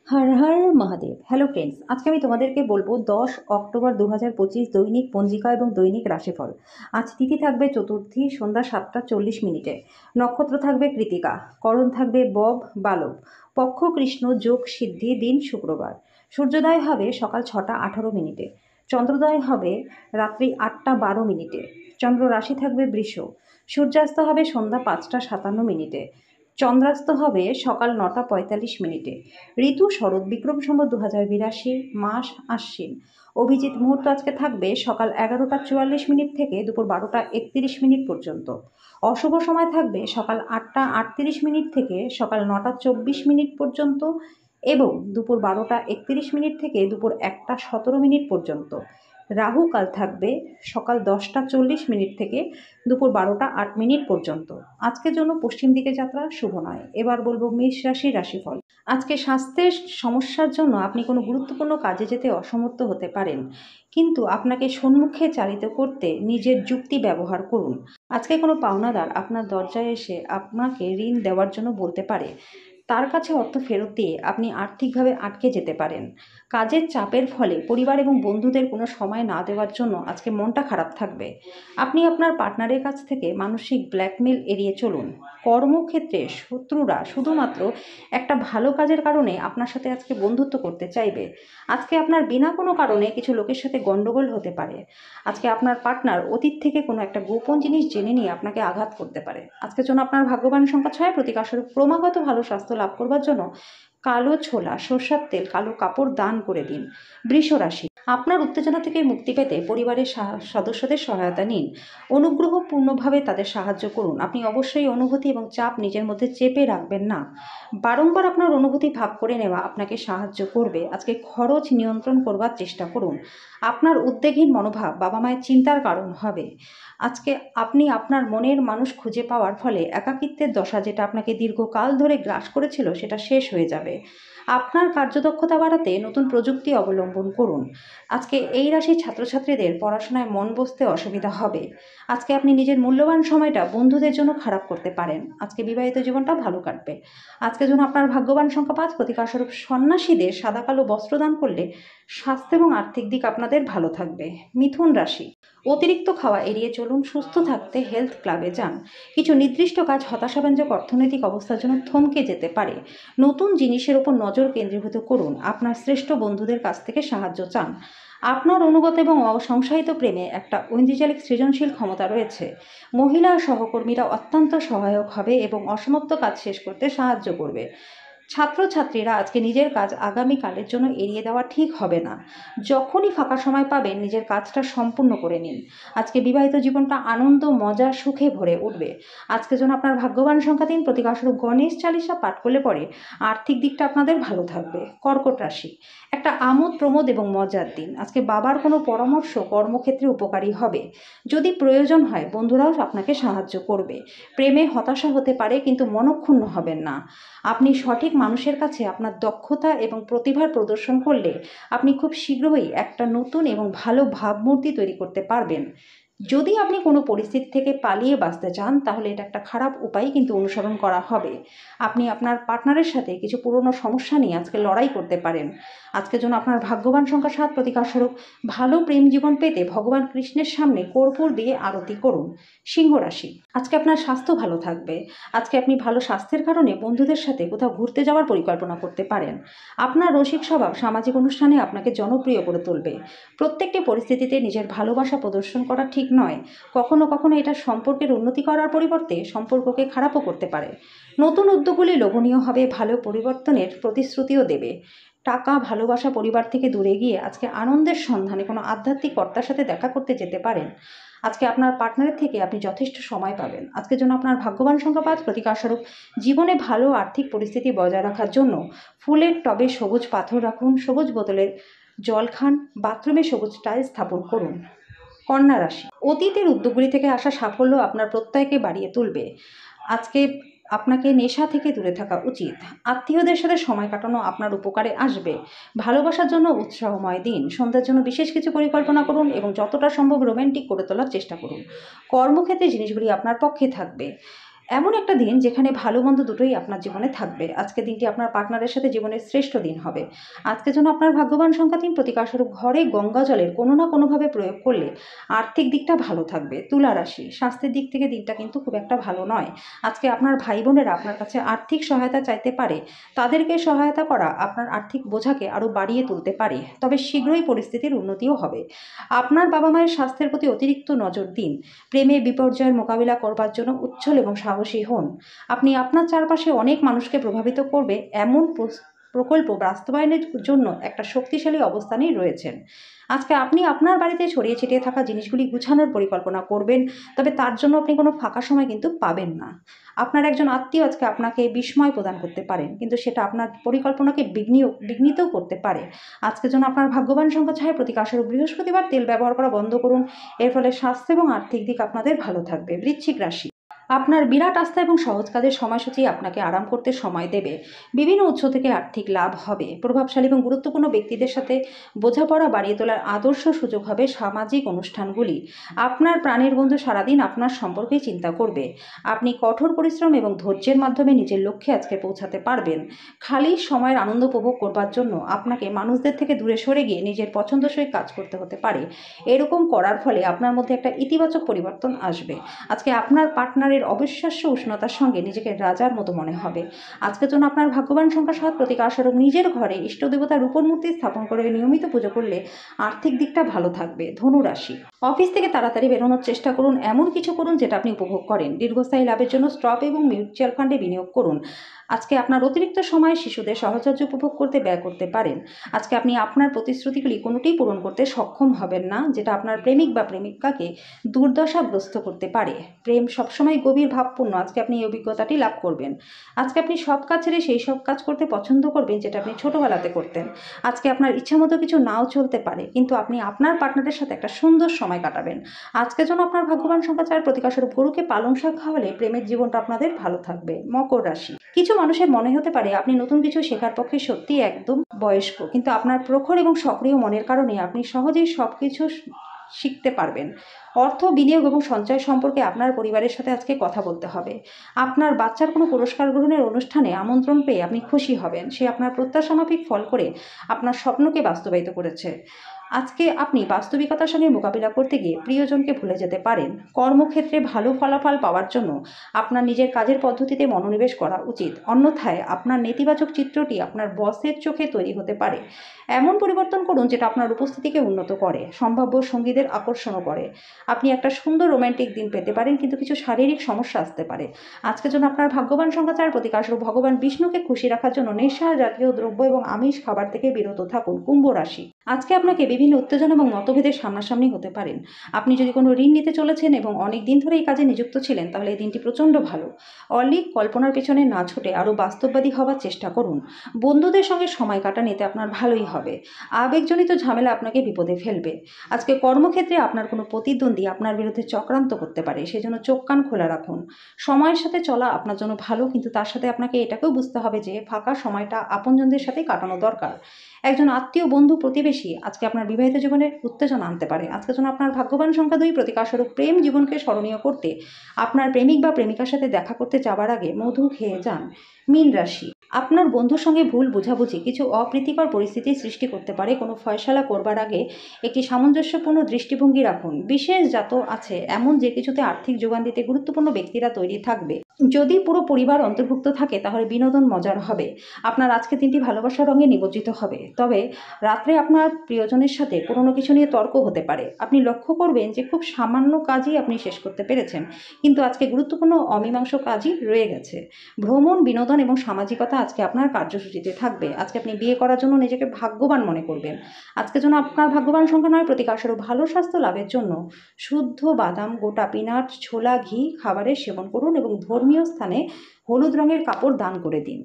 Har Har Mahadev. Hello friends, আজকে আমি তোমাদেরকে বলবো 10 অক্টোবর 2025 দৈনিক পঞ্জিকা এবং দৈনিক রাশিফল। আজ তিথি থাকবে চতুর্থী, সন্ধ্যা 7টা 40 মিনিটে। নক্ষত্র থাকবে কৃতিকা, করণ থাকবে বব বালব, পক্ষ কৃষ্ণ, যোগ সিদ্ধি, দিন শুক্রবার। সূর্যোদয় হবে সকাল 6টা 18 মিনিটে, চন্দ্রোদয় হবে রাত্রি 8টা 12 মিনিটে। চন্দ্র রাশি থাকবে বৃষ। সূর্যাস্ত হবে সন্ধ্যা 5টা 57 মিনিটে, চন্দ্রাস্ত হবে সকাল 9টা 45 মিনিটে। ঋতু শরৎ, বিক্রম সম্বত 2082, মাস আশ্বিন। অভিজিৎ মুহূর্ত আজকে থাকবে সকাল 11টা 44 মিনিট থেকে দুপুর 12টা 31 মিনিট পর্যন্ত। অশুভ সময় থাকবে সকাল 8টা 38 মিনিট থেকে সকাল 9টা 24 মিনিট পর্যন্ত এবং দুপুর 12টা 31 মিনিট থেকে দুপুর 1টা 17 মিনিট পর্যন্ত। রাহু কাল থাকবে সকাল 10টা 40 মিনিট থেকে দুপুর 12টা 8 মিনিট পর্যন্ত। আজকের জন্য পশ্চিম দিকে যাত্রা শুভ নয়। এবার বলবো মেষ রাশির রাশিফল। আজকে স্বাস্থ্যের সমস্যার জন্য আপনি কোনো গুরুত্বপূর্ণ কাজে যেতে অসমর্থ হতে পারেন, কিন্তু আপনাকে সম্মুখে চালিত করতে নিজের যুক্তি ব্যবহার করুন। আজকে কোনো পাওনাদার আপনার দরজায় এসে আপনাকে ঋণ দেওয়ার জন্য বলতে পারে। তার কাছে অর্থ ফেরত দিয়ে আপনি আর্থিকভাবে আটকে যেতে পারেন। কাজের চাপের ফলে পরিবার এবং বন্ধুদের কোনো সময় না দেওয়ার জন্য আজকে মনটা খারাপ থাকবে। আপনি আপনার পার্টনারের কাছ থেকে মানসিক ব্ল্যাকমেল এড়িয়ে চলুন। কর্মক্ষেত্রে শত্রুরা শুধুমাত্র একটা ভালো কাজের কারণে আপনার সাথে আজকে বন্ধুত্ব করতে চাইবে। আজকে আপনার বিনা কোনো কারণে কিছু লোকের সাথে গন্ডগোল হতে পারে। আজকে আপনার পার্টনার অতীত থেকে কোনো একটা গোপন জিনিস জেনে নিয়ে আপনাকে আঘাত করতে পারে। আজকের জন্য আপনার ভাগ্যবান সংখ্যা 6। প্রতিকারস্বরূপ ক্রমাগত ভালো স্বাস্থ্য লাভ করবার জন্য কালো ছোলা, সরষের তেল, কালো কাপড় দান করে দিন। বৃষ রাশি, আপনার উত্তেজনা থেকে মুক্তি পেতে পরিবারের সদস্যদের সহায়তা নিন। অনুগ্রহপূর্ণভাবে তাদের সাহায্য করুন। আপনি অবশ্যই অনুভূতি এবং চাপ নিজের মধ্যে চেপে রাখবেন না। বারংবার আপনার অনুভূতি ভাগ করে নেওয়া আপনাকে সাহায্য করবে। আজকে খরচ নিয়ন্ত্রণ করবার চেষ্টা করুন। আপনার উদ্বেগহীন মনোভাব বাবা মায়ের চিন্তার কারণ হবে। আজকে আপনি আপনার মনের মানুষ খুঁজে পাওয়ার ফলে একাকিত্বের দশা, যেটা আপনাকে দীর্ঘকাল ধরে গ্রাস করেছিল, সেটা শেষ হয়ে যাবে। আপনার কার্যদক্ষতা বাড়াতে নতুন প্রযুক্তি অবলম্বন করুন। আজকে এই রাশির ছাত্রছাত্রীদের পড়াশোনায় মন বসতে অসুবিধা হবে। আজকে আপনি নিজের মূল্যবান সময়টা বন্ধুদের জন্য খারাপ করতে পারেন। আজকে বিবাহিত জীবনটা ভালো কাটবে। আজকের জন্য আপনার ভাগ্যবান সংখ্যা 5। প্রতিকারস্বরূপ সন্ন্যাসীদের সাদা কালো বস্ত্র দান করলে স্বাস্থ্য এবং আর্থিক দিক আপনাদের ভালো থাকবে। মিথুন রাশি, অতিরিক্ত খাওয়া এড়িয়ে চলুন। সুস্থ থাকতে হেলথ ক্লাবে যান। কিছু নির্দিষ্ট কাজ হতাশাব্যঞ্জক অর্থনৈতিক অবস্থার জন্য থমকে যেতে পারে। নতুন জিনিসের উপর নজর কেন্দ্রীভূত করুন। আপনার শ্রেষ্ঠ বন্ধুদের কাছ থেকে সাহায্য চান। আপনার অনুগত এবং অসংশয়িত প্রেমে একটা ঐন্দ্রিজালিক সৃজনশীল ক্ষমতা রয়েছে। মহিলা সহকর্মীরা অত্যন্ত সহায়ক হবে এবং অসমাপ্ত কাজ শেষ করতে সাহায্য করবে। ছাত্রছাত্রীরা আজকে নিজের কাজ আগামীকালের জন্য এড়িয়ে দেওয়া ঠিক হবে না। যখনই ফাঁকা সময় পাবেন নিজের কাজটা সম্পূর্ণ করে নিন। আজকে বিবাহিত জীবনটা আনন্দ, মজা, সুখে ভরে উঠবে। আজকের জন্য আপনার ভাগ্যবান সংখ্যা 3। প্রতিকারস্বরূপ গণেশ চালিসা পাঠ করলে পরে আর্থিক দিকটা আপনাদের ভালো থাকবে। কর্কট রাশি, একটা আমোদ প্রমোদ এবং মজার দিন। আজকে বাবার কোনো পরামর্শ কর্মক্ষেত্রে উপকারী হবে। যদি প্রয়োজন হয় বন্ধুরাও আপনাকে সাহায্য করবে। প্রেমে হতাশা হতে পারে, কিন্তু মনক্ষুণ্ণ হবেন না। আপনি সঠিক মানুষের কাছে আপনার দক্ষতা এবং প্রতিভার প্রদর্শন করলে আপনি খুব শীঘ্রই একটা নতুন এবং ভালো ভাবমূর্তি তৈরি করতে পারবেন। যদি আপনি কোনো পরিস্থিতি থেকে পালিয়ে বাঁচতে চান, তাহলে এটা একটা খারাপ উপায় কিন্তু অনুসরণ করা হবে। আপনি আপনার পার্টনারের সাথে কিছু পুরনো সমস্যা নিয়ে আজকে লড়াই করতে পারেন। আজকের জন্য আপনার ভাগ্যবান সংখ্যা 7। প্রতিকারস্বরূপ ভালো প্রেম জীবন পেতে ভগবান কৃষ্ণের সামনে কর্পূর দিয়ে আরতি করুন। সিংহ রাশি, আজকে আপনার স্বাস্থ্য ভালো থাকবে। আজকে আপনি ভালো স্বাস্থ্যের কারণে বন্ধুদের সাথে কোথাও ঘুরতে যাওয়ার পরিকল্পনা করতে পারেন। আপনার রসিক স্বভাব সামাজিক অনুষ্ঠানে আপনাকে জনপ্রিয় করে তুলবে। প্রত্যেকটি পরিস্থিতিতে নিজের ভালোবাসা প্রদর্শন করা ঠিক নয়। কখনো কখনো এটা সম্পর্কের উন্নতি করার পরিবর্তে সম্পর্ককে খারাপও করতে পারে। নতুন উদ্যোগগুলি লোভনীয় হবে, ভালো পরিবর্তনের প্রতিশ্রুতিও দেবে। টাকা, ভালোবাসা, পরিবার থেকে দূরে গিয়ে আজকে আনন্দের সন্ধানে কোনো আধ্যাত্মিক কর্তার সাথে দেখা করতে যেতে পারেন। আজকে আপনার পার্টনারের থেকে আপনি যথেষ্ট সময় পাবেন। আজকের জন্য আপনার ভাগ্যবান সংখ্যা 5। প্রতিকারস্বরূপ জীবনে ভালো আর্থিক পরিস্থিতি বজায় রাখার জন্য ফুলের টবে সবুজ পাথর রাখুন, সবুজ বোতলের জল খান, বাথরুমে সবুজ টাইলস স্থাপন করুন। কন্যা রাশি, অতীতের উদ্যোগগুলি থেকে আসা সাফল্য আপনার প্রত্যয়কে বাড়িয়ে তুলবে। আজকে আপনাকে নেশা থেকে দূরে থাকা উচিত। আত্মীয়দের সাথে সময় কাটানো আপনার উপকারে আসবে। ভালোবাসার জন্য উৎসাহময় দিন। সন্ধ্যার জন্য বিশেষ কিছু পরিকল্পনা করুন এবং যতটা সম্ভব রোম্যান্টিক করে তোলার চেষ্টা করুন। কর্মক্ষেত্রে জিনিসগুলি আপনার পক্ষে থাকবে। এমন একটা দিন যেখানে ভালো মন্দ দুটোই আপনার জীবনে থাকবে। আজকের দিনটি আপনার পার্টনারের সাথে জীবনের শ্রেষ্ঠ দিন হবে। আজকের জন্য আপনার ভাগ্যবান সংখ্যা ৩, প্রতিকারস্বরূপ ঘরে গঙ্গা জলের কোনো না কোনোভাবে প্রয়োগ করলে আর্থিক দিকটা ভালো থাকবে। তুলা রাশি, স্বাস্থ্যের দিক থেকে দিনটা কিন্তু খুব একটা ভালো নয়। আজকে আপনার ভাই বোনেরা আপনার কাছে আর্থিক সহায়তা চাইতে পারে। তাদেরকে সহায়তা করা আপনার আর্থিক বোঝাকে আরও বাড়িয়ে তুলতে পারে, তবে শীঘ্রই পরিস্থিতির উন্নতিও হবে। আপনার বাবা মায়ের স্বাস্থ্যের প্রতি অতিরিক্ত নজর দিন। প্রেমে বিপর্যয়ের মোকাবিলা করবার জন্য উচ্ছল এবং সাহসী হন। আপনি আপনার চারপাশে অনেক মানুষকে প্রভাবিত করবে এমন প্রকল্প বাস্তবায়নের জন্য একটা শক্তিশালী অবস্থানেই রয়েছেন। আজকে আপনি আপনার বাড়িতে ছড়িয়ে ছিটিয়ে থাকা জিনিসগুলি গুছানোর পরিকল্পনা করবেন, তবে তার জন্য আপনি কোনো ফাঁকা সময় কিন্তু পাবেন না। আপনার একজন আত্মীয় আজকে আপনাকে বিস্ময় প্রদান করতে পারেন, কিন্তু সেটা আপনার পরিকল্পনাকে বিঘ্নিতও করতে পারে। আজকের জন্য আপনার ভাগ্যবান সংখ্যা 6, প্রতিকারস্বরূপ বৃহস্পতিবার। তেল ব্যবহার করা বন্ধ করুন, এর ফলে স্বাস্থ্য এবং আর্থিক দিক আপনাদের ভালো থাকবে। বৃশ্চিক রাশি, আপনার বিরাট আস্থা এবং সহজ কাজের সময়সূচি আপনাকে আরাম করতে সময় দেবে। বিভিন্ন উৎস থেকে আর্থিক লাভ হবে। প্রভাবশালী এবং গুরুত্বপূর্ণ ব্যক্তিদের সাথে বোঝাপড়া বাড়িয়ে তোলার আদর্শ সুযোগ হবে সামাজিক অনুষ্ঠানগুলি। আপনার প্রাণের বন্ধু সারাদিন আপনার সম্পর্কেই চিন্তা করবে। আপনি কঠোর পরিশ্রম এবং ধৈর্যের মাধ্যমে নিজের লক্ষ্যে আজকে পৌঁছাতে পারবেন। খালি সময়ের আনন্দ উপভোগ করবার জন্য আপনাকে মানুষদের থেকে দূরে সরে গিয়ে নিজের পছন্দসই কাজ করতে হতে পারে। এরকম করার ফলে আপনার মধ্যে একটা ইতিবাচক পরিবর্তন আসবে। আজকে আপনার পার্টনারের অবিশ্বাস্য উষ্ণতার সঙ্গে নিজেকে রাজার মতো মনে হবে। আজকের জন্য আপনার ভাগ্যবান সংখ্যা 7, প্রতিকারস্বরূপ নিজের ঘরে ইষ্টদেবতার রূপোর মূর্তি স্থাপন করে নিয়মিত পুজো করলে আর্থিক দিকটা ভালো থাকবে। ধনু রাশি, অফিস থেকে তাড়াতাড়ি বেরোনোর চেষ্টা করুন, এমন কিছু করুন যেটা আপনি উপভোগ করেন। দীর্ঘস্থায়ী লাভের জন্য স্টক এবং মিউচুয়াল ফান্ডে বিনিয়োগ করুন। আজকে আপনার অতিরিক্ত সময় শিশুদের সাহচর্য উপভোগ করতে ব্যয় করতে পারেন। আজকে আপনি আপনার প্রতিশ্রুতিগুলি কোনোটিই পূরণ করতে সক্ষম হবেন না, যেটা আপনার প্রেমিক বা প্রেমিকাকে দুর্দশাগ্রস্ত করতে পারে। প্রেম সবসময় গভীর ভাবপূর্ণ, আজকে আপনি এই অভিজ্ঞতাটি লাভ করবেন। আজকে আপনি সব কাজ ছেড়ে সেই সব কাজ করতে পছন্দ করবেন যেটা আপনি ছোটোবেলাতে করতেন। আজকে আপনার ইচ্ছামতো কিছু নাও চলতে পারে, কিন্তু আপনি আপনার পার্টনারের সাথে একটা সুন্দর সময় কাটাবেন। আজকের জন্য আপনার ভাগ্যবান সংখ্যা 4, প্রতিকারস্বরূপ গরুকে পালং শাক খাওয়ালে প্রেমের জীবনটা আপনাদের ভালো থাকবে। মকর রাশি, কিছু মানুষের মনে হতে পারে আপনি নতুন কিছু শেখার পক্ষে সত্যিই একদম বয়স্ক, কিন্তু আপনার প্রখর এবং সক্রিয় মনের কারণে আপনি সহজেই সব কিছু শিখতে পারবেন। অর্থ বিনিয়োগ এবং সঞ্চয় সম্পর্কে আপনার পরিবারের সাথে আজকে কথা বলতে হবে। আপনার বাচ্চার কোনো পুরস্কার গ্রহণের অনুষ্ঠানে আমন্ত্রণ পেয়ে আপনি খুশি হবেন। সে আপনার প্রত্যাশামাফিক ফল করে আপনার স্বপ্নকে বাস্তবায়িত করেছে। আজকে আপনি বাস্তবিকতার সঙ্গে মোকাবিলা করতে গিয়ে প্রিয়জনকে ভুলে যেতে পারেন। কর্মক্ষেত্রে ভালো ফলাফল পাওয়ার জন্য আপনার নিজের কাজের পদ্ধতিতে মনোনিবেশ করা উচিত, অন্যথায় আপনার নেতিবাচক চিত্রটি আপনার বসের চোখে তৈরি হতে পারে। এমন পরিবর্তন করুন যেটা আপনার উপস্থিতিকে উন্নত করে, সম্ভাব্য সঙ্গীদের আকর্ষণও করে। আপনি একটা সুন্দর রোম্যান্টিক দিন পেতে পারেন, কিন্তু কিছু শারীরিক সমস্যা আসতে পারে। আজকের জন্য আপনার ভাগ্যবান সংখ্যা 4, প্রতিকারস্বরূপ ভগবান বিষ্ণুকে খুশি রাখার জন্য নেশা জাতীয় দ্রব্য এবং আমিষ খাবার থেকে বিরত থাকুন। কুম্ভ রাশি, আজকে আপনাকে বিভিন্ন উত্তেজনা এবং মতভেদের সামনাসামনি হতে পারেন। আপনি যদি কোনো ঋণ নিতে চলেছেন এবং অনেক দিন ধরে এই কাজে নিযুক্ত ছিলেন, তাহলে এই দিনটি প্রচণ্ড ভালো। অলিক কল্পনার পেছনে না ছুটে আরও বাস্তববাদী হওয়ার চেষ্টা করুন। বন্ধুদের সঙ্গে সময় কাটানোতে আপনার ভালোই হবে। আবেগজনিত ঝামেলা আপনাকে বিপদে ফেলবে। আজকে কর্মক্ষেত্রে আপনার কোনো প্রতিদ্বন্দ্বী আপনার বিরুদ্ধে চক্রান্ত করতে পারে, সেজন্য চোখ কান খোলা রাখুন। সময়ের সাথে চলা আপনার জন্য ভালো, কিন্তু তার সাথে আপনাকে এটাকেও বুঝতে হবে যে ফাঁকা সময়টা আপনজনদের সাথে কাটানো দরকার। একজন আত্মীয়, বন্ধু, প্রতিবেশী আজকে আপনার বিবাহিত জীবনে উত্তেজনা আনতে পারে। আজকের জন্য আপনার ভাগ্যবান সংখ্যা 2, প্রতিকারস্বরূপ প্রেম জীবনকে স্মরণীয় করতে আপনার প্রেমিক বা প্রেমিকার সাথে দেখা করতে যাবার আগে মধু খেয়ে যান। মীন রাশি, আপনার বন্ধুর সঙ্গে ভুল বোঝাবুঝি কিছু অপ্রীতিকর পরিস্থিতির সৃষ্টি করতে পারে। কোনো ফয়সালা করবার আগে একটি সামঞ্জস্যপূর্ণ দৃষ্টিভঙ্গি রাখুন। বিশেষ জাত আছে এমন যে কিছুতে আর্থিক যোগান দিতে গুরুত্বপূর্ণ ব্যক্তিরা তৈরি থাকবে। যদি পুরো পরিবার অন্তর্ভুক্ত থাকে তাহলে বিনোদন মজার হবে। আপনার আজকে দিনটি ভালোবাসার রঙে নিমজ্জিত হবে, তবে রাত্রে আপনার প্রিয়জনের সাথে পুরনো কিছু নিয়ে তর্ক হতে পারে। আপনি লক্ষ্য করবেন যে খুব সামান্য কাজই আপনি শেষ করতে পেরেছেন, কিন্তু আজকে গুরুত্বপূর্ণ অমীমাংস কাজই রয়ে গেছে। ভ্রমণ, বিনোদন এবং সামাজিকতা আজকে আপনার কার্যসূচিতে থাকবে। আজকে আপনি বিয়ে করার জন্য নিজেকে ভাগ্যবান মনে করবেন। আজকের জন্য আপনার ভাগ্যবান সংখ্যা 9, প্রতিকারস্বরূপ ভালো স্বাস্থ্য লাভের জন্য শুদ্ধ বাদাম, গোটা পিনাট, ছোলা, ঘি খাবারের সেবন করুন এবং ধর্মীয় স্থানে হলুদ রঙের কাপড় দান করে দিন।